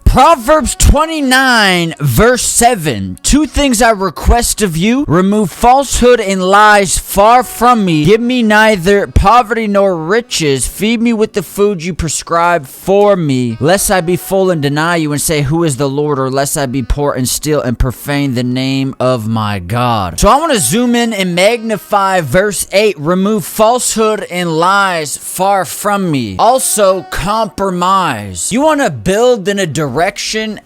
Proverbs 29 verse 7. Two things I request of you: remove falsehood and lies far from me. Give me neither poverty nor riches. Feed me with the food you prescribe for me, lest I be full and deny you and say, who is the Lord? Or lest I be poor and steal and profane the name of my God. So I want to zoom in and magnify verse 8. Remove falsehood and lies far from me. Also compromise. You want to build in a direction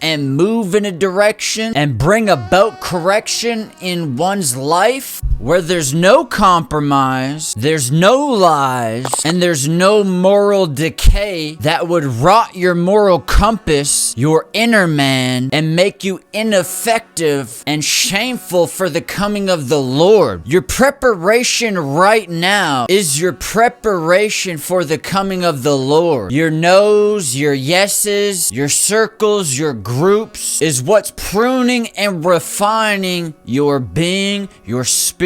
and move in a direction and bring about correction in one's life where there's no compromise, there's no lies, and there's no moral decay that would rot your moral compass, your inner man, and make you ineffective and shameful for the coming of the Lord. Your preparation right now is your preparation for the coming of the Lord. Your no's, your yeses, your circles, your groups is what's pruning and refining your being, your spirit,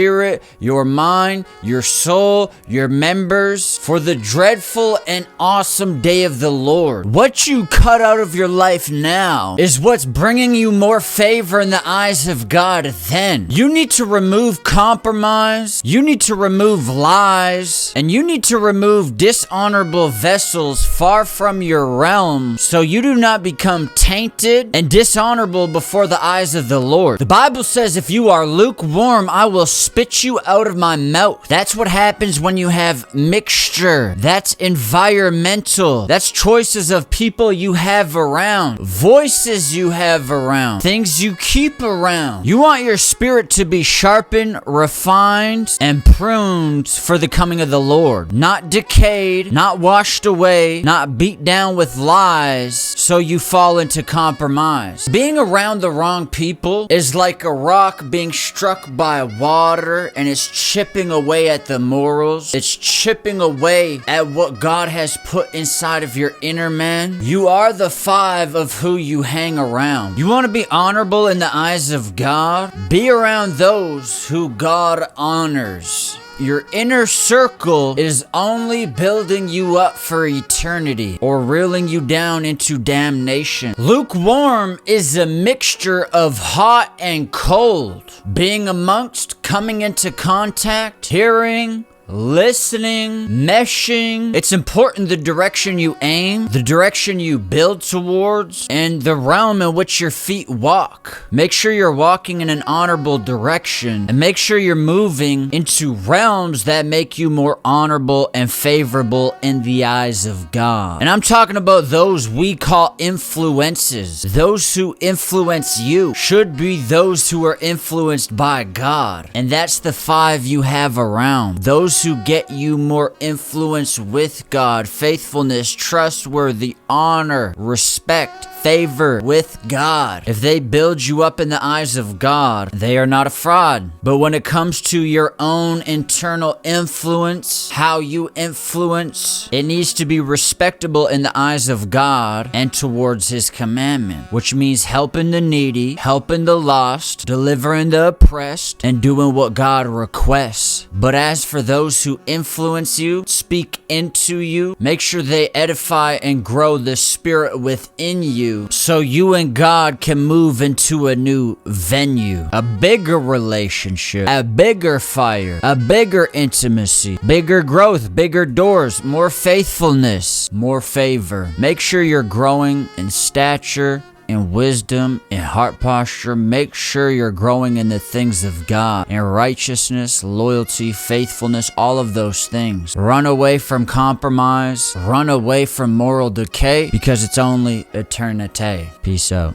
your mind, your soul, your members for the dreadful and awesome day of the Lord. What you cut out of your life now is what's bringing you more favor in the eyes of God then. You need to remove compromise, you need to remove lies, and you need to remove dishonorable vessels far from your realm so you do not become tainted and dishonorable before the eyes of the Lord. The Bible says, if you are lukewarm, I will spit you out of my mouth. That's what happens when you have mixture. That's environmental. That's choices of people you have around, voices you have around, things you keep around. You want your spirit to be sharpened, refined, and pruned for the coming of the Lord. Not decayed, not washed away, not beat down with lies so you fall into compromise. Being around the wrong people is like a rock being struck by water, and it's chipping away at the morals. It's chipping away at what God has put inside of your inner man. You are the five of who you hang around. You want to be honorable in the eyes of God? Be around those who God honors. Your inner circle is only building you up for eternity or reeling you down into damnation. Lukewarm is a mixture of hot and cold. Being amongst, coming into contact, hearing, listening, meshing. It's important the direction you aim, the direction you build towards, and the realm in which your feet walk. Make sure you're walking in an honorable direction, and make sure you're moving into realms that make you more honorable and favorable in the eyes of God. And I'm talking about those we call influences. Those who influence you should be those who are influenced by God. And that's the five you have around. Those who get you more influence with God, faithfulness, trustworthy, honor, respect, favor with God. If they build you up in the eyes of God, they are not a fraud. But when it comes to your own internal influence, how you influence, it needs to be respectable in the eyes of God and towards His commandment, which means helping the needy, helping the lost, delivering the oppressed, and doing what God requests. But as for those who influence you, speak into you, make sure they edify and grow the spirit within you so you and God can move into a new venue, a bigger relationship, a bigger fire, a bigger intimacy, bigger growth, bigger doors, more faithfulness, more favor. Make sure you're growing in stature, in wisdom, in heart posture. Make sure you're growing in the things of God, in righteousness, loyalty, faithfulness, all of those things. Run away from compromise. Run away from moral decay, because it's only eternity. Peace out.